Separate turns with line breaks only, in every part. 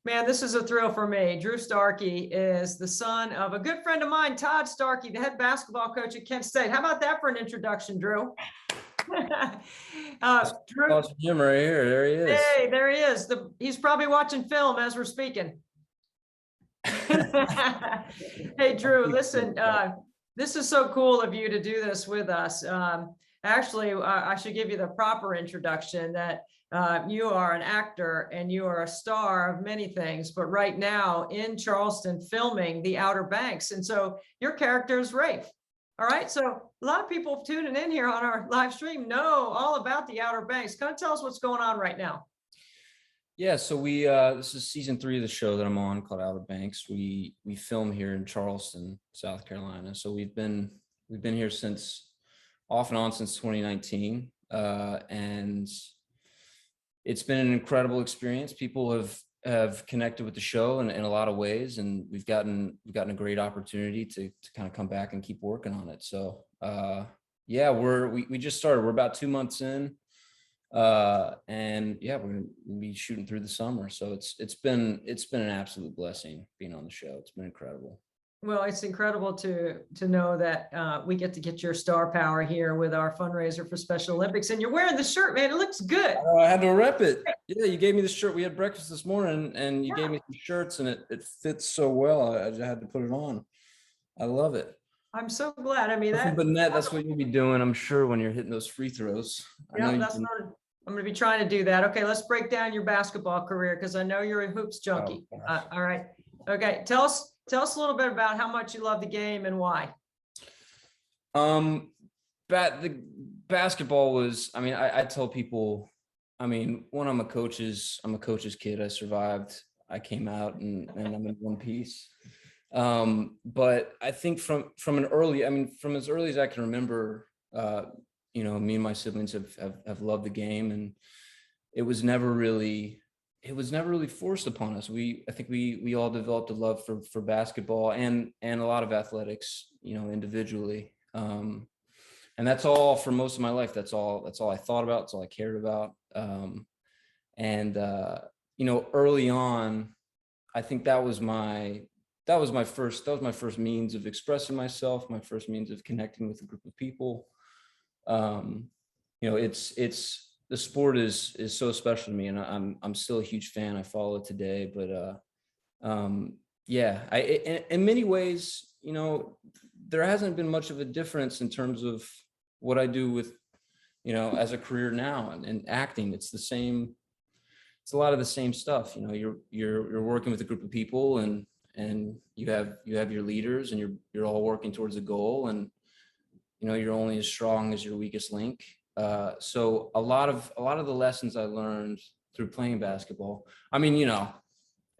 Man, this is a thrill for me. Drew Starkey is the son of a good friend of mine, Todd Starkey, the head basketball coach at Kent State. How about that for an introduction, Drew? Drew,
Watch him right here. There he is.
hey, there he is. He's probably watching film as we're speaking. Hey, Drew, listen, this is so cool of you to do this with us. Actually, I should give you the proper introduction that you are an actor and you are a star of many things, but right now in Charleston filming The Outer Banks. And so your character is Rafe. All right. So a lot of people tuning in here on our live stream know all about The Outer Banks. Kind of tell us what's going on right now.
Yeah, so we this is season 3 of the show that I'm on called Outer Banks. We film here in Charleston, South Carolina. So we've been here since off and on since 2019, and it's been an incredible experience. People have connected with the show in a lot of ways, and we've gotten a great opportunity to kind of come back and keep working on it. So yeah, we just started. We're about 2 months in. And yeah, we're gonna be shooting through the summer. So it's been an absolute blessing being on the show. It's been incredible.
Well, it's incredible to know that we get your star power here with our fundraiser for Special Olympics. And you're wearing the shirt, man. It looks good.
I had to rep it. Yeah, you gave me the shirt. We had breakfast this morning, and you gave me some shirts, and it fits so well. I just had to put it on. I love it.
I'm so glad. I mean,
that's what you'll be doing, I'm sure, when you're hitting those free throws.
Yeah, I'm going to be trying to do that. Okay, let's break down your basketball career because I know you're a hoops junkie. All right. Okay, tell us a little bit about how much you love the game and why.
The basketball was. I mean, I tell people. I mean, when I'm a coach's kid. I survived. I came out and I'm in one piece. But I think from as early as I can remember, me and my siblings have loved the game, and it was never really forced upon us. I think we all developed a love for basketball and a lot of athletics, individually. And that's all for most of my life. That's all I thought about. That's all I cared about. Early on, I think that was my first means of expressing myself, my first means of connecting with a group of people. It's the sport is so special to me, and I'm still a huge fan. I follow it today, but in many ways, there hasn't been much of a difference in terms of what I do with, as a career now and acting. It's the same. It's a lot of the same stuff. You're working with a group of people, and you have your leaders, and you're all working towards a goal, and you're only as strong as your weakest link. So a lot of the lessons I learned through playing basketball. I mean,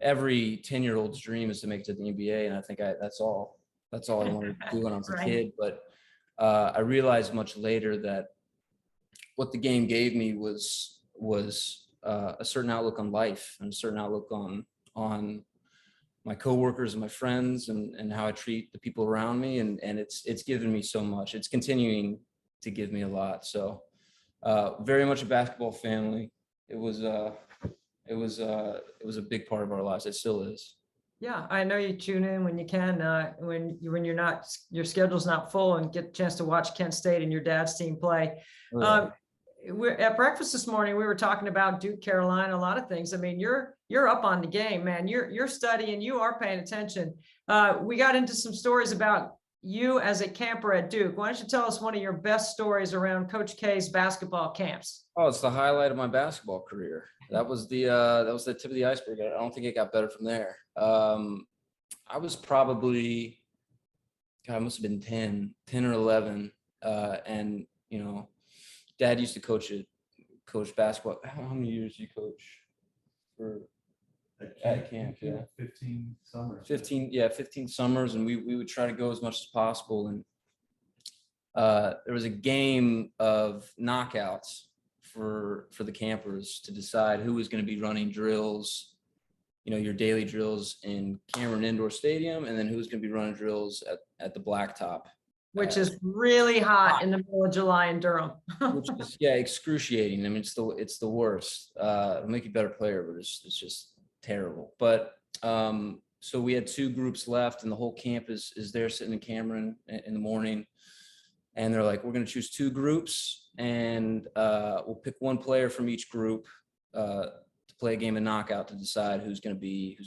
every 10-year-old's dream is to make it to the NBA, and I think that's all I wanted to do when I was a kid. But I realized much later that what the game gave me was a certain outlook on life and a certain outlook on my coworkers and my friends and how I treat the people around me. And it's given me so much. It's continuing to give me a lot. So very much a basketball family. It was a big part of our lives. It still is.
Yeah, I know you tune in when you can, when you're not, your schedule's not full, and get a chance to watch Kent State and your dad's team play. We're at breakfast this morning. We were talking about Duke, Carolina, a lot of things. I mean, you're up on the game, man. You're studying. You are paying attention. We got into some stories about you as a camper at Duke. Why don't you tell us one of your best stories around Coach K's basketball camps?
Oh, it's the highlight of my basketball career. That was the tip of the iceberg. I don't think it got better from there. I was probably, I must have been 10 or 11. And, Dad used to coach basketball. How many years did you coach at camp? Yeah.
15 summers.
15 summers. And we would try to go as much as possible. And there was a game of knockouts for the campers to decide who was going to be running drills, your daily drills in Cameron Indoor Stadium, and then who's going to be running drills at the Blacktop.
Which is really hot in the middle of July in Durham.
Which is, excruciating. I mean, it's the worst. It'll make you a better player, but it's just terrible. But so we had 2 groups left, and the whole camp is there sitting in Cameron in the morning. And they're like, we're going to choose 2 groups, and we'll pick 1 player from each group to play a game of knockout to decide who's going to be,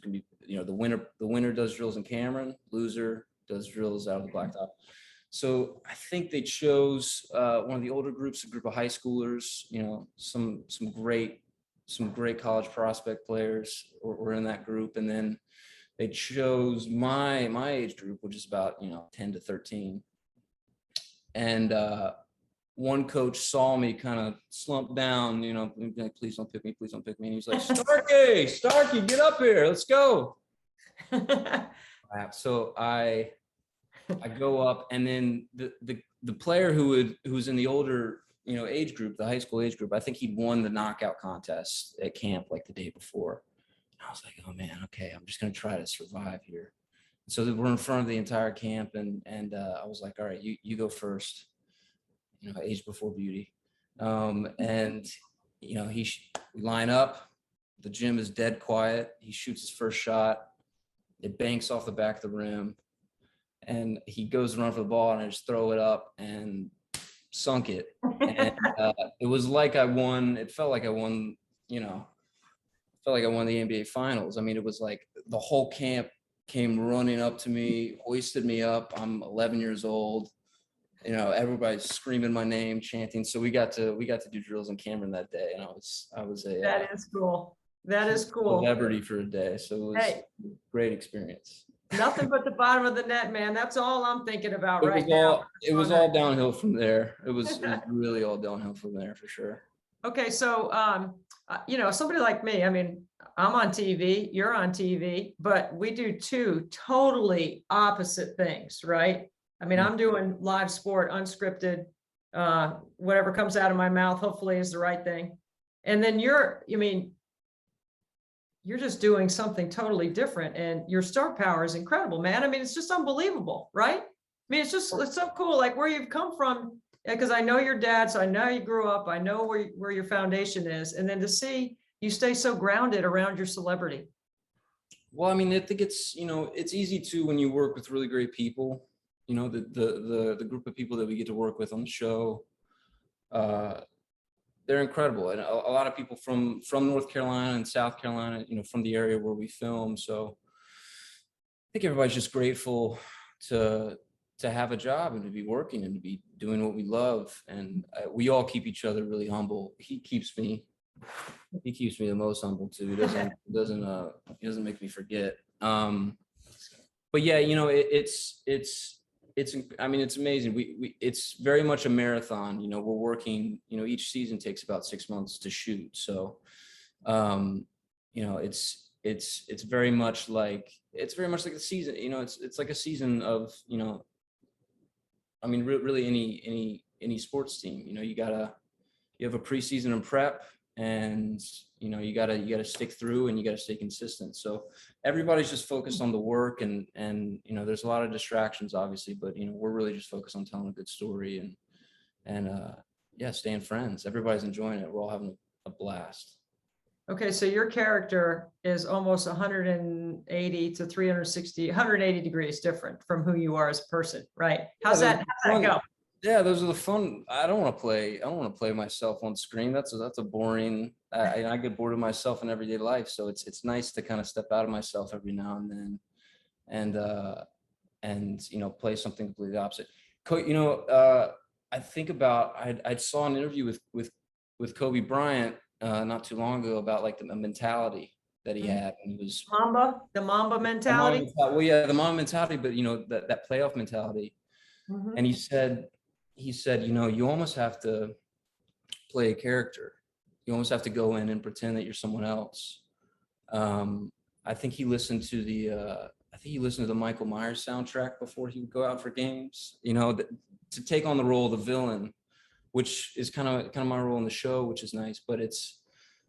the winner does drills in Cameron, loser does drills out of the blacktop. So I think they chose one of the older groups, a group of high schoolers, some great college prospect players were in that group. And then they chose my age group, which is about, 10 to 13. And one coach saw me kind of slump down, like, please don't pick me, please don't pick me. And he was like, Starkey, get up here, let's go. So I go up, and then the player who was in the older, age group, the high school age group, I think he'd won the knockout contest at camp like the day before. I was like, oh man, okay, I'm just gonna try to survive here. So we're in front of the entire camp, and I was like, all right, you go first. Age before beauty. And we line up. The gym is dead quiet. He shoots his first shot. It banks off the back of the rim, and he goes to run for the ball, and I just throw it up and sunk it. And it was like I won. It felt like I won. Felt like I won the NBA Finals. I mean, it was like the whole camp came running up to me, hoisted me up. I'm 11 years old. Everybody's screaming my name, chanting. So we got to do drills in Cameron that day, and I was a
That is cool. That is cool.
celebrity for a day. So it was a great experience.
Nothing but the bottom of the net, man. That's all I'm thinking about right now.
It was all downhill from there. It was really all downhill from there for sure.
Okay, so somebody like me, I mean, I'm on TV, you're on TV, but we do 2 totally opposite things, right? I mean, I'm doing live sport, unscripted, whatever comes out of my mouth, hopefully is the right thing. And then you're just doing something totally different, and your star power is incredible, man. I mean, it's just unbelievable, right? I mean, it's so cool, like where you've come from, because I know your dad, so I know you grew up, I know where your foundation is. And then to see you stay so grounded around your celebrity.
Well, I mean, I think it's easy to, when you work with really great people, the group of people that we get to work with on the show, they're incredible. And a lot of people from North Carolina and South Carolina, from the area where we film. So I think everybody's just grateful to have a job and to be working and to be doing what we love. And we all keep each other really humble. He keeps me the most humble too. He doesn't make me forget. But yeah, it's amazing. It's very much a marathon. We're working, each season takes about 6 months to shoot. So, it's very much like the season, it's like a season of, I mean, really any sports team, you have a preseason and prep, and you gotta stick through, and you gotta stay consistent. So everybody's just focused on the work, and there's a lot of distractions obviously, but we're really just focused on telling a good story and staying friends. Everybody's enjoying it. We're all having a blast.
Okay, so your character is almost 180 to 360, 180 degrees different from who you are as a person, right? How's that go?
Yeah, those are the fun. I don't want to play myself on screen. That's a boring. I get bored of myself in everyday life. So it's nice to kind of step out of myself every now and then, and play something completely opposite. I think about I saw an interview with Kobe Bryant not too long ago about like the mentality that he had, and he was
the Mamba mentality.
The Mamba mentality, but that playoff mentality.
Mm-hmm.
And he said, you almost have to play a character. You almost have to go in and pretend that you're someone else. I think he listened to the Michael Myers soundtrack before he would go out for games, to take on the role of the villain, which is kind of my role in the show, which is nice, but it's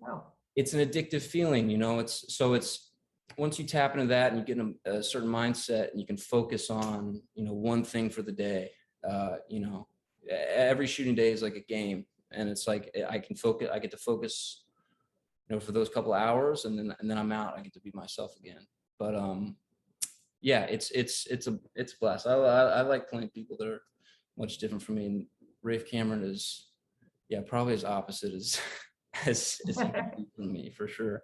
an addictive feeling, it's once you tap into that and you get a certain mindset and you can focus on, one thing for the day, every shooting day is like a game, and it's like I get to focus you know, for those couple hours, and then I'm out. I get to be myself again. But yeah, it's a blast. I like playing people that are much different from me. And Rafe Cameron is, yeah, probably as opposite as as he can be from me, for sure.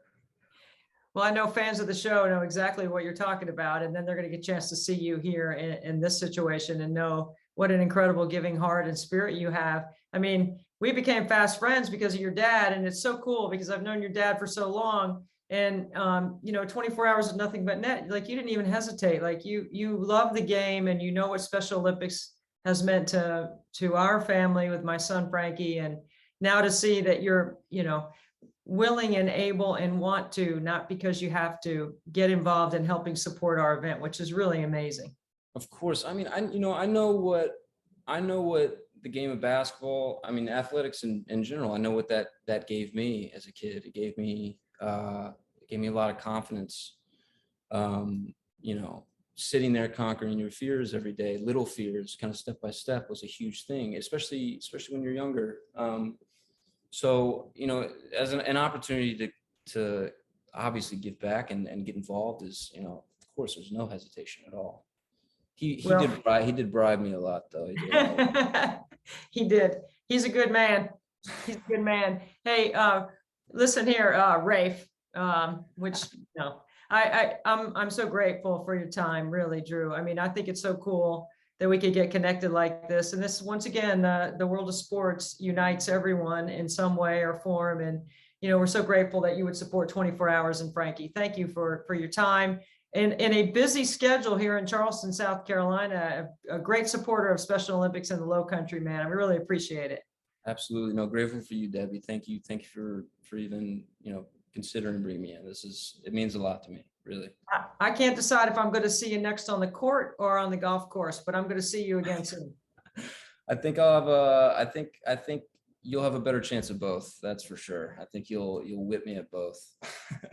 Well, I know fans of the show know exactly what you're talking about, and then they're going to get a chance to see you here in this situation and know what an incredible giving heart and spirit you have. I mean, we became fast friends because of your dad, and it's so cool because I've known your dad for so long. And you know, 24 hours is nothing but net. Like, you didn't even hesitate. Like, you love the game, and you know what Special Olympics has meant to our family with my son Frankie, and now to see that you're, you know, willing and able and want to, not because you have to, get involved in helping support our event, which is really amazing.
Of course. I mean, I know what the game of basketball, I mean, athletics in general, I know what that gave me as a kid. It gave me a lot of confidence. You know, sitting there conquering your fears every day, little fears, kind of step by step, was a huge thing, especially when you're younger. So, you know, as an opportunity to obviously give back and get involved is, you know, of course, there's no hesitation at all. He did bribe me a lot, though. He did a lot.
He did. He's a good man. He's a good man. Hey, listen here, Rafe, which, you know, I'm so grateful for your time, really, Drew. I mean, I think it's so cool that we could get connected like this. And this, once again, the world of sports unites everyone in some way or form. And, you know, we're so grateful that you would support 24 Hours and Frankie. Thank you for your time. And in a busy schedule here in Charleston, South Carolina, a great supporter of Special Olympics in the Low Country, man. I really appreciate it.
Absolutely. No, grateful for you, Debbie. Thank you for even, you know, considering bringing me in. It means a lot to me, really.
I can't decide if I'm going to see you next on the court or on the golf course, but I'm going to see you again soon.
I think I'll have I think you'll have a better chance of both. That's for sure. I think you'll whip me at both.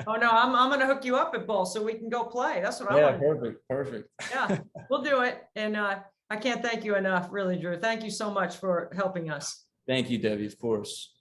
Oh no, I'm going to hook you up at both so we can go play. That's what I want.
Perfect.
Yeah, we'll do it. And I can't thank you enough, really, Drew. Thank you so much for helping us.
Thank you, Debbie, of course.